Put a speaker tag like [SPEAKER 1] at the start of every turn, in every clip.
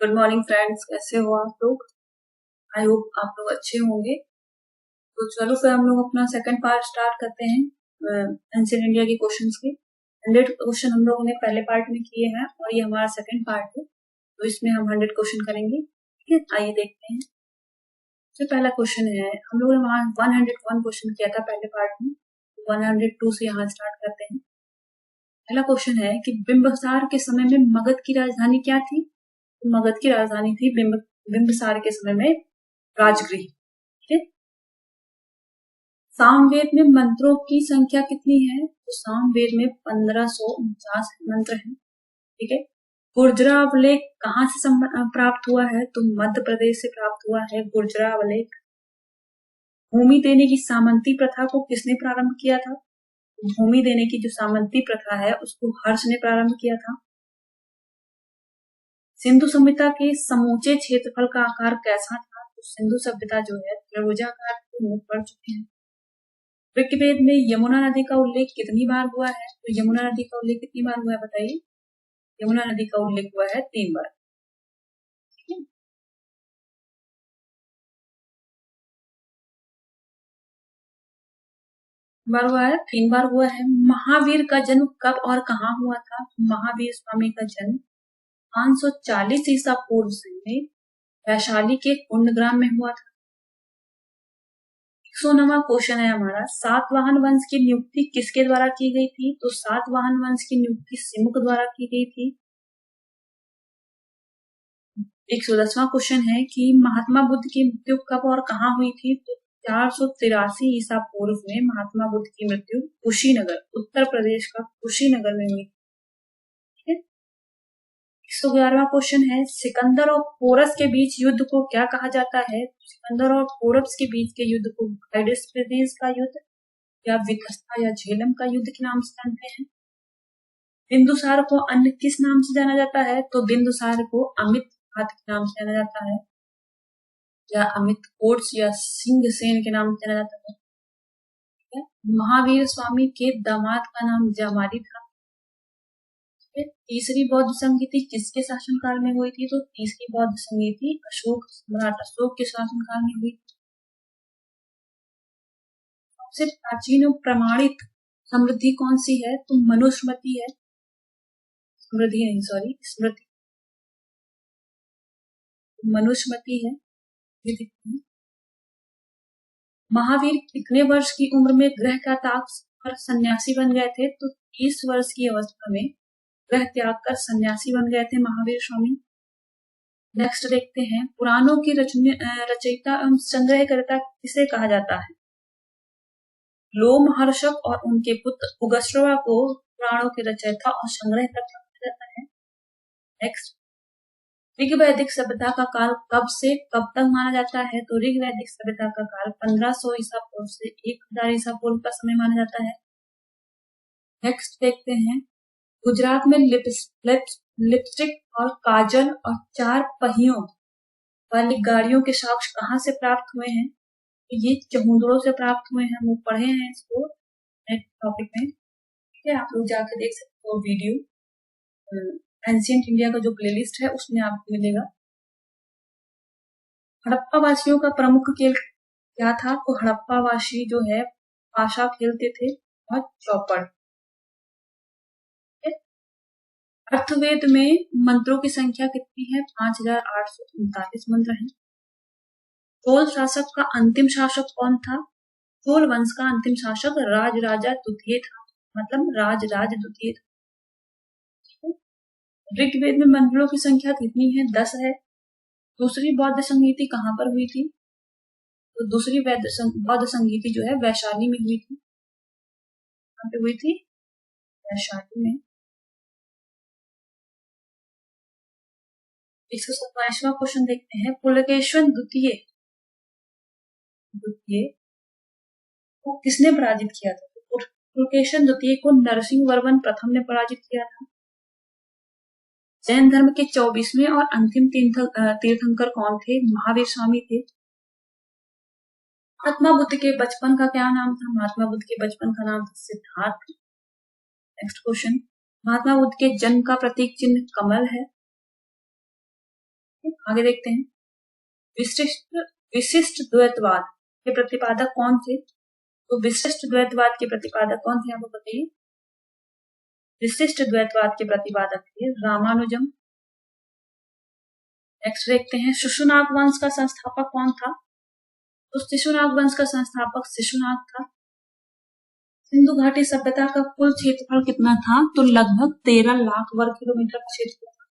[SPEAKER 1] Good morning friends, कैसे हो आप लोग। आई होप आप लोग अच्छे होंगे। तो चलो फिर हम लोग अपना सेकंड पार्ट स्टार्ट करते हैं एंशिएंट इंडिया के क्वेश्चंस के। 100 क्वेश्चन हम लोगों ने पहले पार्ट में किए हैं और ये हमारा सेकंड पार्ट है, तो इसमें हम 100 क्वेश्चन करेंगे। ठीक है, आइए देखते हैं। सबसे पहला क्वेश्चन है, हम लोगों ने वहाँ 101 क्वेश्चन किया था पहले पार्ट में, 102 से यहाँ स्टार्ट करते हैं। पहला क्वेश्चन है कि बिंबिसार के समय में मगध की राजधानी क्या थी। मगध की राजधानी थी बिंबिसार के समय में राजगृह। ठीक है। सामवेद में मंत्रों की संख्या कितनी है, तो सामवेद में 1549 मंत्र हैं। ठीक है। गुर्जरावलेख कहाँ से प्राप्त हुआ है, तो मध्य प्रदेश से प्राप्त हुआ है गुर्जरावलेख। भूमि देने की सामंती प्रथा को किसने प्रारंभ किया था, भूमि देने की जो सामंती प्रथा है उसको हर्ष ने प्रारंभ किया था। सिंधु सभ्यता के समूचे क्षेत्रफल का आकार कैसा था, तो सिंधु सभ्यता जो है त्रिभुजाकार को मुख कर चुके हैं। ऋग्वेद में यमुना नदी का उल्लेख कितनी बार हुआ है, तो यमुना नदी का उल्लेख कितनी बार हुआ है बताइए। यमुना नदी का उल्लेख हुआ है 3 बार। ठीक है। बार हुआ है, 3 बार हुआ है। महावीर का जन्म कब और कहाँ हुआ था, महावीर स्वामी का जन्म 540 ईसा पूर्व में वैशाली के कुंडग्राम में हुआ था। 109वां क्वेश्चन है हमारा, सातवाहन वंश की नियुक्ति किसके द्वारा की गई थी, तो सातवाहन वंश की नियुक्ति सिमुक द्वारा की गई थी। 110वां क्वेश्चन है कि महात्मा बुद्ध की मृत्यु कब और कहाँ हुई थी, तो 483 ईसा पूर्व में महात्मा बुद्ध की मृत्यु कुशीनगर, उत्तर प्रदेश का कुशीनगर में हुई। 111वां क्वेश्चन है, सिकंदर और पोरस के बीच युद्ध को क्या कहा जाता है, सिकंदर और पोरस के बीच के युद्ध को ग्लाइडेस्पेडिस का युद्ध या विकस्ता या झेलम का युद्ध के नाम से जानते हैं। बिंदुसार को अन्य किस नाम से जाना जाता है, तो बिंदुसार को अमित हाथ के नाम से जाना जाता है, या अमित कोट्स या सिंह सेन के नाम से जाना जाता है। महावीर स्वामी के दामाद का नाम जमाली था। तीसरी बौद्ध संगीति किसके शासनकाल में हुई थी, तो तीसरी बौद्ध संगीति अशोक सम्राट अशोक के शासनकाल में हुई। सबसे प्राचीन और प्रमाणित समृद्धि कौन सी है, तो मनुस्मृति है। समृद्धि नहीं, सॉरी, स्मृति, मनुस्मृति है। ये देखते हैं। महावीर कितने वर्ष की उम्र में ग्रह का त्याग कर सन्यासी बन गए थे, तो 30 वर्ष की अवस्था में ग्रह त्याग कर सन्यासी बन गए थे महावीर स्वामी। नेक्स्ट देखते हैं, पुराणों की रचयिता एवं संग्रहकर्ता किसे कहा जाता है। लोमहर्षक और उनके पुत्र उगस्रवा को पुराणों के रचयिता और संग्रहकर्ता कहा जाता है। नेक्स्ट, ऋग्वैदिक सभ्यता का काल कब से कब तक माना जाता है, तो ऋग्वैदिक सभ्यता का काल 1500 ईसा पूर्व से 1000 ईसा पूर्व का समय माना जाता है। नेक्स्ट देखते हैं, गुजरात में लिपस्टिक और काजल और 4 पहियों वाली गाड़ियों के साक्ष्य कहाँ से प्राप्त हुए हैं, तो ये चहुंदड़ों से प्राप्त हुए हैं। हम लोग पढ़े हैं इसको नेक्स्ट टॉपिक में। ठीक है, आप लोग जाकर देख सकते हो वीडियो, एंशिएंट इंडिया का जो प्लेलिस्ट है उसमें आपको मिलेगा। हड़प्पा वासियों का प्रमुख खेल क्या था, तो हड़प्पा वासी जो है पाशा खेलते थे और चौपड़। अर्थवेद में मंत्रों की संख्या कितनी है, 5839 मंत्र हैं। चोल शासक का अंतिम शासक कौन था, चोल वंश का अंतिम शासक राजराजा द्वितीय था, मतलब राजराज द्वितीय था। ऋग्वेद में मंत्रों की संख्या कितनी है, 10 है। दूसरी बौद्ध संगीति कहाँ पर हुई थी, तो दूसरी बौद्ध संगीति जो है वैशाली में हुई थी। कहाँ पे हुई थी, वैशाली में। 127वां क्वेश्चन देखते हैं, पुलकेशिन द्वितीय को किसने पराजित किया था, पुलकेशिन द्वितीय को नरसिंह वर्मन प्रथम ने पराजित किया था। जैन धर्म के 24वें और अंतिम तीर्थंकर कौन थे, महावीर स्वामी थे। महात्मा बुद्ध के बचपन का क्या नाम था, महात्मा बुद्ध के बचपन का नाम था सिद्धार्थ। नेक्स्ट क्वेश्चन, महात्मा बुद्ध के जन्म का प्रतीक चिन्ह कमल है। आगे देखते हैं, विशिष्ट विशिष्ट द्वैतवाद के प्रतिपादक कौन थे? तो विशिष्ट द्वैतवाद के प्रतिपादक कौन थे आपको बताइए? विशिष्ट द्वैतवाद के प्रतिपादक थे रामानुजम। नेक्स्ट देखते हैं, शिशुनाग वंश का संस्थापक कौन था? तो शिशुनाग वंश का संस्थापक शिशुनाग था। सिंधु घाटी सभ्यता का कुल क्षेत्रफल कितना था? तो लगभग 13 लाख वर्ग किलोमीटर का क्षेत्रफल था।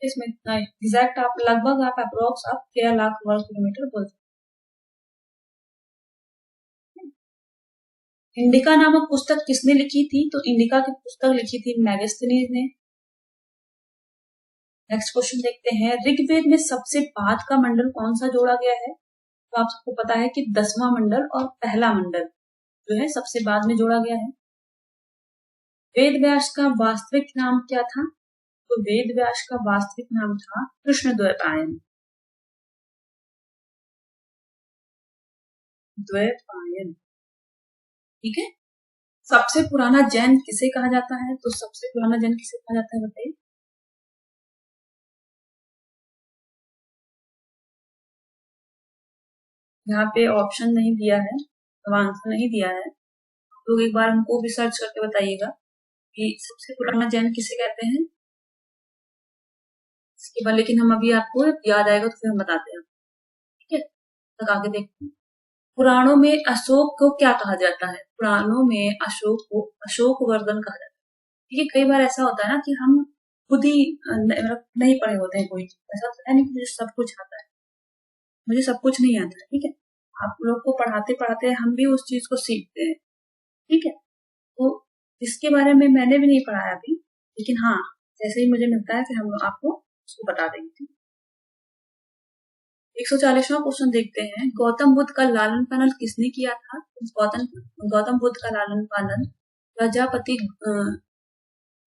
[SPEAKER 1] इसमें एग्जैक्ट आप लगभग आप अप्रोक्स आप 13 लाख वर्ग किलोमीटर बोल सकते। इंडिका नामक पुस्तक किसने लिखी थी? तो इंडिका की पुस्तक लिखी थी मेगास्थनीज ने। नेक्स्ट क्वेश्चन देखते हैं, ऋग्वेद में सबसे बाद का मंडल कौन सा जोड़ा गया है? तो आप सबको पता है कि 10वां मंडल और पहला मंडल जो है सबसे बाद में जोड़ा गया है। वेद व्यास का वास्तविक नाम क्या था? तो वेद व्यास का वास्तविक नाम था कृष्णद्वैपायन। द्वैपायन, ठीक है। सबसे पुराना जैन किसे कहा जाता है? तो सबसे पुराना जैन किसे कहा जाता है बताइए? यहाँ पे ऑप्शन नहीं दिया है, आंसर नहीं दिया है, तो एक बार हमको भी सर्च करके बताइएगा कि सबसे पुराना जैन किसे कहते हैं। इसके बाद लेकिन हम अभी आपको याद आएगा तो फिर हम बताते हैं, ठीक है। तक आगे देखते हैं, पुराणों में अशोक को क्या कहा जाता है? पुराणों में अशोक को अशोक वर्धन कहा जाता है। ठीक है, कई बार ऐसा होता है ना कि हम खुद ही नहीं पढ़े होते हैं, कोई ऐसा तो है नहीं कि मुझे सब कुछ आता है, मुझे सब कुछ नहीं आता है, ठीक है। आप लोग को पढ़ाते पढ़ाते हम भी उस चीज को सीखते हैं, ठीक है। तो इसके बारे में मैंने भी नहीं पढ़ा है अभी, लेकिन हाँ जैसे ही मुझे मिलता है फिर हम आपको उसको बता देंगे। 140वां क्वेश्चन देखते हैं, गौतम बुद्ध का लालन पालन किसने किया था? गौतम बुद्ध का लालन पालन प्रजापति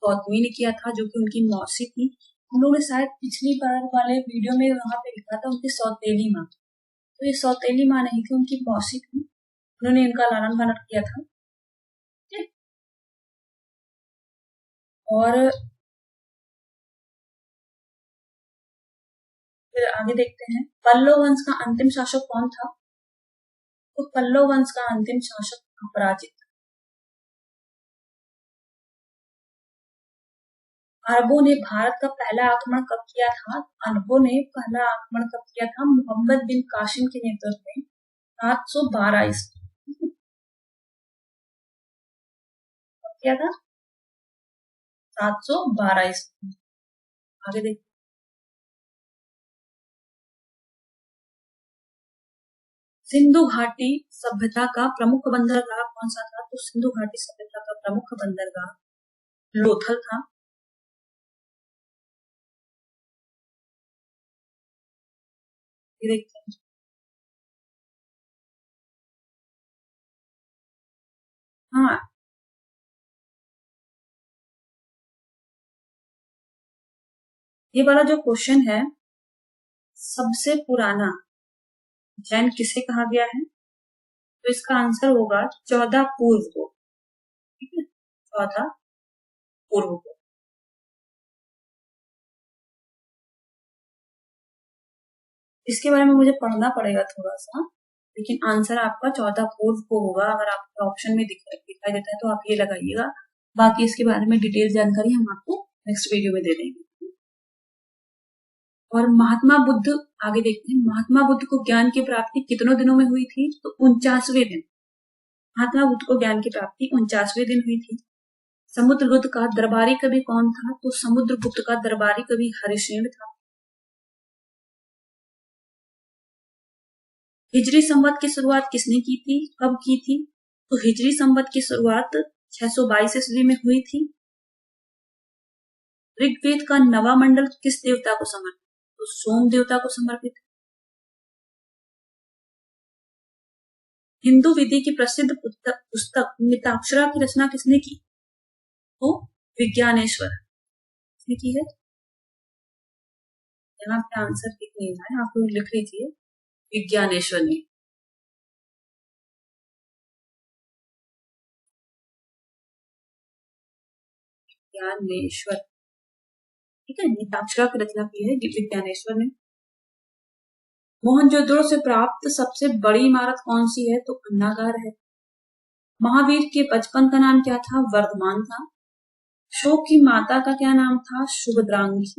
[SPEAKER 1] गौतमी ने किया था, जो कि उनकी मौसी थी। हम लोगों ने शायद पिछली बार वाले वीडियो में वहां पे लिखा था उनकी सौतेली माँ, तो ये सौतेली माँ नहीं थी, उनकी मौसी थी, उन्होंने इनका लालन पालन किया था। और फिर आगे देखते हैं, पल्लव वंश का अंतिम शासक कौन था? तो पल्लव वंश का अंतिम शासक अपराजित। अरबों ने भारत का पहला आक्रमण कब किया था? अरबों ने पहला आक्रमण कब किया था? मोहम्मद बिन कासिम के नेतृत्व में 712 ईस्वी किया था, 712 ईस्वी। आगे देखते, सिंधु घाटी सभ्यता का प्रमुख बंदरगाह कौन सा था? तो सिंधु घाटी सभ्यता का प्रमुख बंदरगाह लोथल था। ये देखते हैं, हाँ ये वाला जो क्वेश्चन है, सबसे पुराना जैन किसे कहा गया है? तो इसका आंसर होगा 14 पूर्व को, ठीक है, 14 पूर्व को। इसके बारे में मुझे पढ़ना पड़ेगा थोड़ा सा, लेकिन आंसर आपका 14 पूर्व को होगा। अगर आपको ऑप्शन में दिखाई देता है तो आप ये लगाइएगा, बाकी इसके बारे में डिटेल जानकारी हम आपको नेक्स्ट वीडियो में दे देंगे। और महात्मा बुद्ध, आगे देखते हैं, महात्मा बुद्ध को ज्ञान की प्राप्ति कितनों दिनों में हुई थी? तो 49वें दिन। महात्मा बुद्ध को ज्ञान की प्राप्ति 49वें दिन हुई थी। समुद्रगुप्त का दरबारी कवि कौन था? तो समुद्रगुप्त का दरबारी कवि हरिश्चंद्र था। हिजरी संवत की शुरुआत किसने की थी, कब की थी? तो हिजरी संवत की शुरुआत 622 ईस्वी में हुई थी। ऋग्वेद का नवा मंडल किस देवता को समर्पित? तो सोम देवता को समर्पित। हिंदू विधि की प्रसिद्ध पुस्तक मिताक्षरा की रचना किसने की? तो विज्ञानेश्वर किसने की है? यहाँ पे आंसर लिख नहीं है, आप लोग लिख लीजिए, विज्ञानेश्वर ने। ज्ञानेश्वर, ठीक है। नीताक्षरा की रचना की है विज्ञानेश्वर ने। मोहनजोदड़ो से प्राप्त सबसे बड़ी इमारत कौन सी है? तो अन्नागार है। महावीर के बचपन का नाम क्या था? वर्धमान था। अशोक की माता का क्या नाम था? सुभद्रांगी।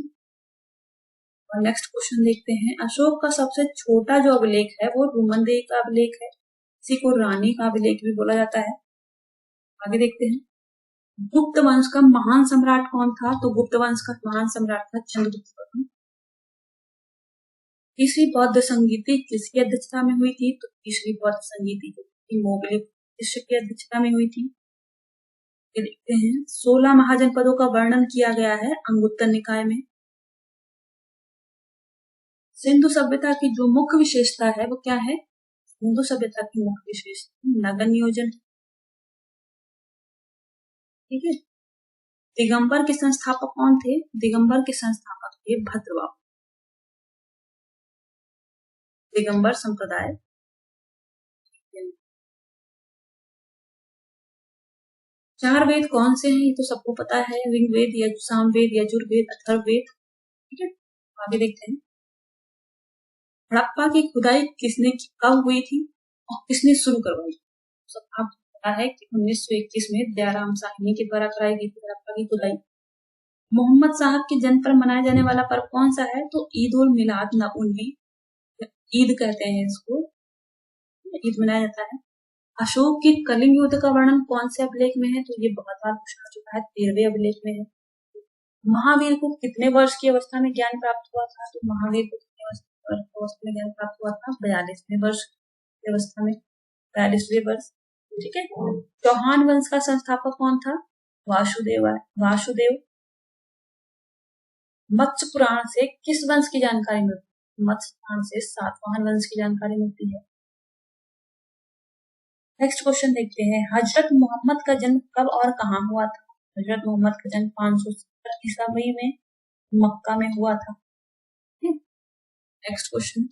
[SPEAKER 1] और नेक्स्ट क्वेश्चन देखते हैं। अशोक का सबसे छोटा जो अभिलेख है वो रुमनदेही का अभिलेख है। इसी को रानी का अभिलेख भी बोला जाता है। आगे देखते हैं। गुप्त वंश का महान सम्राट कौन था? तो गुप्त वंश का महान सम्राट था चंद्रगुप्त प्रथम। तीसरी बौद्ध संगीति किसकी अध्यक्षता में हुई थी? तो तीसरी बौद्ध संगीति मोगली शिष्य की अध्यक्षता में हुई थी। ये देखते हैं। 16 महाजनपदों का वर्णन किया गया है अंगुत्तर निकाय में। सिंधु सभ्यता की जो मुख्य विशेषता है वो क्या है? सिंधु सभ्यता की मुख्य विशेषता नगर नियोजन। ठीक है। दिगंबर के संस्थापक कौन थे? दिगंबर के संस्थापक थे भद्रबाहु। दिगंबर संप्रदाय। चार वेद कौन से हैं? ये तो सबको पता है। ऋग्वेद, सामवेद, यजुर्वेद, अथर्ववेद। ठीक है। आगे देखते हैं। हड़प्पा की खुदाई कब हुई थी और किसने शुरू करवाई? सब आपको पता है कि 1921 में दयाराम साहनी के द्वारा कराई गई थी हड़प्पा की खुदाई। मोहम्मद साहब के जन्म पर मनाया जाने वाला पर्व कौन सा है? तो ईद उल मिलाद नबी, ईद कहते हैं इसको, ईद मनाया जाता है। अशोक के कलिंग युद्ध का वर्णन कौन से अभिलेख में है? तो ये बहुत बार पूछा चुका है, 13वें अभिलेख में है। महावीर को कितने वर्ष की अवस्था में ज्ञान प्राप्त हुआ था? तो महावीर को कितने अवस्था में ज्ञान प्राप्त हुआ था? 42वें वर्ष की अवस्था में, 42वें वर्ष। ठीक है। चौहान वंश का संस्थापक कौन था? वासुदेव। मत्स्य पुराण से किस वंश की जानकारी मिलती है? मत्स्य पुराण से सातवाहन वंश की जानकारी मिलती है। नेक्स्ट क्वेश्चन देखते हैं। हजरत मोहम्मद का जन्म कब और कहाँ हुआ था? हजरत मोहम्मद का जन्म 570 ईसावी में मक्का में हुआ था। Next question.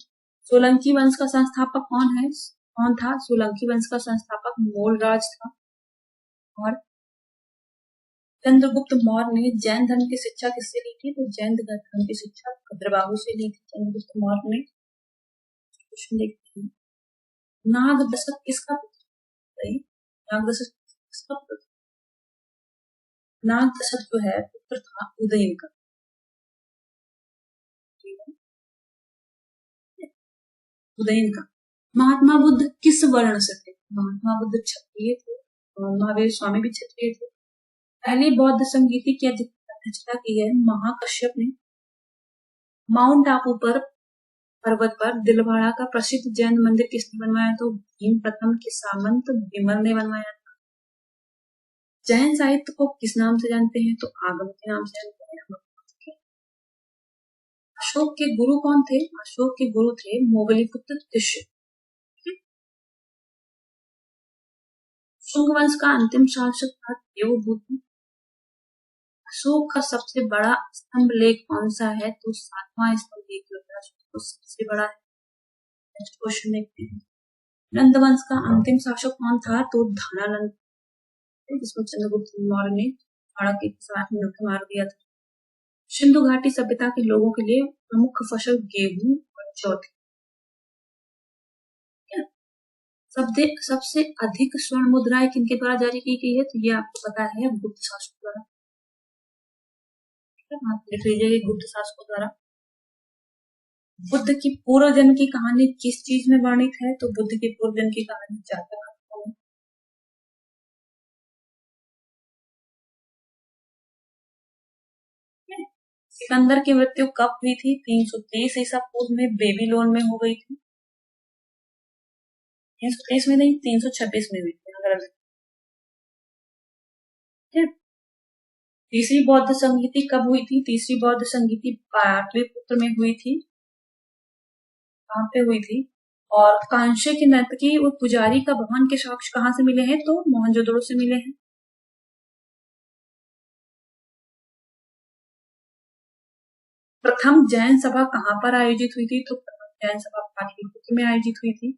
[SPEAKER 1] सोलंकी वंश का संस्थापक कौन था? सोलंकी वंश का संस्थापक मोलराज था। और चंद्रगुप्त मौर्य ने जैन धर्म की शिक्षा किससे ली थी? तो जैन धर्म की शिक्षा भद्रबाहु से ली थी चंद्रगुप्त मौर्य ने। क्वेश्चन देखते हैं। नाग दशक किसका पुत्र? नाग दशक किसका पुत्र? नाग दशक जो है पुत्र था उदयन का। उदयन का। महात्मा बुद्ध किस वर्ण से थे? महात्मा बुद्ध क्षत्रिय थे। महावीर स्वामी भी क्षत्रिय थे। पहली बौद्ध संगीति की अध्यक्षता की है महाकश्यप ने। माउंट आबू पर पर्वत पर दिलवाड़ा का प्रसिद्ध जैन मंदिर किसने बनवाया? तो भीम प्रथम के सामंत विमल ने बनवाया था। जैन साहित्य को किस नाम से जानते हैं? तो आगम के नाम से जानते हैं। अशोक के गुरु कौन थे? अशोक के गुरु थे मोगलीपुत्र तिष्य। शुंग वंश का अंतिम शासक था देवभूति। अशोक का सबसे बड़ा स्तंभ लेख कौन सा है? तो 7वां स्तंभ लेख जो है तो सबसे बड़ा है। नेक्स्ट क्वेश्चन देखते हैं। नंद वंश का अंतिम शासक कौन था? तो धनानंद, जिसको चंद्रगुप्त मौर्य ने के साथ मिलकर मार दिया था। सिंधु घाटी सभ्यता के लोगों के लिए प्रमुख फसल गेहूं और जौ थी। सबसे अधिक स्वर्ण मुद्राएं किनके द्वारा जारी की गई है? तो ये आपको पता है गुप्त शासकों द्वारा। लिख लीजिए गुप्त शासकों द्वारा। बुद्ध की पूर्व जन्म की कहानी किस चीज में वर्णित है? तो बुद्ध की पूर्व जन्म की कहानी जातक। सिकंदर की मृत्यु कब हुई थी? 330 ईसा पूर्व में बेबीलोन में हो गई थी। 330 में नहीं, 326 में हुई थी। तीसरी बौद्ध संगीति कब हुई थी? तीसरी बौद्ध संगीति पाटलिपुत्र में हुई थी। कहाँ पे हुई थी? और कांस्य के नर्तकी और पुजारी का भवन के साक्ष्य कहाँ से मिले हैं? तो मोहनजोदड़ो से मिले हैं। प्रथम जैन सभा कहाँ पर आयोजित हुई थी? तो प्रथम जैन सभा पाटलिपुत्र में आयोजित हुई थी।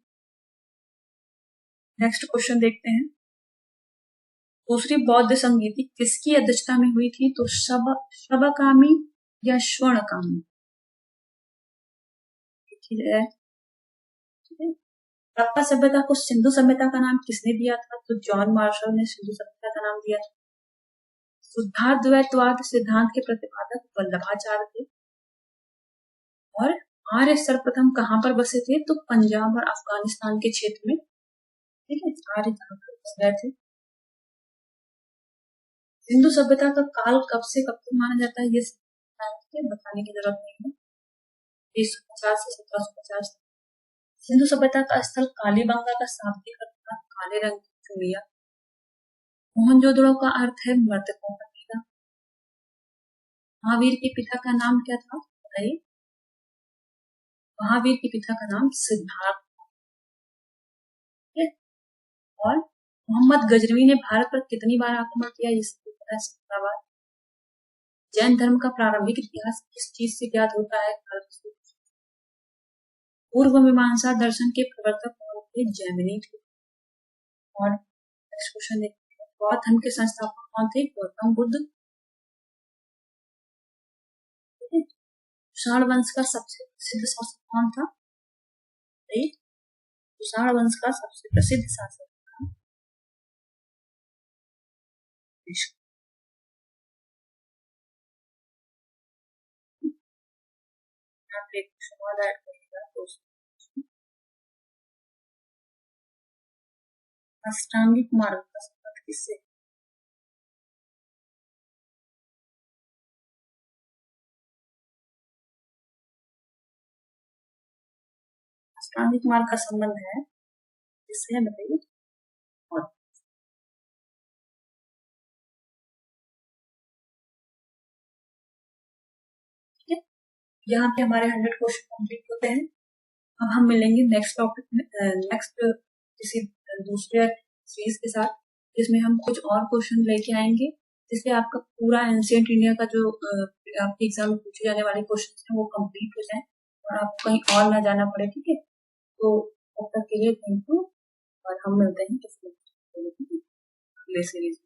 [SPEAKER 1] नेक्स्ट क्वेश्चन देखते हैं। दूसरी बौद्ध संगीति किसकी अध्यक्षता में हुई थी? तो शबकामी या स्वर्ण कानून। ठीक है। हड़प्पा सभ्यता को सिंधु सभ्यता का नाम किसने दिया था? तो जॉन मार्शल ने सिंधु सभ्यता का नाम दिया था। शुद्धाद्वैतवाद सिद्धांत के प्रतिपादक वल्लभाचार्य थे। और आर्य सर्वप्रथम कहाँ पर बसे थे? तो पंजाब और अफगानिस्तान के क्षेत्र में। ठीक है, आर्य कहाँ पर बस गए थे। सिंधु सभ्यता का काल कब से कब तक माना जाता है? ये बताने की जरूरत नहीं है। 1150 से 1750। सिंधु सभ्यता का स्थल कालीबंगा का शाब्दिक अर्थ काले रंग की चूड़िया। मोहनजोदड़ो का अर्थ है मृतकों का टीला। महावीर के पिता का नाम क्या था? बताइए। महावीर के पिता का नाम सिद्धार्थ। और मोहम्मद गजनवी ने भारत पर कितनी बार आक्रमण किया? ये पता है, 17 बार। जैन धर्म का प्रारंभिक इतिहास किस चीज से ज्ञात होता है? पूर्व मीमांसा दर्शन के प्रवर्तक कौन थे? जैमिनी थे। और नेक्स्ट क्वेश्चन देखते हैं, बौद्ध धर्म के संस्थापक कौन थे? गौतम बुद्ध। कुषाण वंश का सबसे प्रसिद्ध शासक कौन था? कुषाण वंश का सबसे प्रसिद्ध शासक था अष्टांगिक मार्ग का संबंध किससे? अष्टांगिक मार्ग का संबंध है किससे? बताइए। ठीक है, यहाँ पे हमारे 100 क्वेश्चन कंप्लीट होते हैं। अब हम मिलेंगे नेक्स्ट टॉपिक में, नेक्स्ट किसी दूसरे सीरीज के साथ, जिसमें हम कुछ और क्वेश्चन लेके आएंगे, जिससे आपका पूरा एंशिएंट इंडिया का जो आपके एग्जाम में पूछे जाने वाले क्वेश्चन हैं वो कंप्लीट हो जाए और आपको कहीं और ना जाना पड़े। ठीक है, तो तब तक के लिए थैंक यू और हम मिलते हैं किसी अगले सीरीज।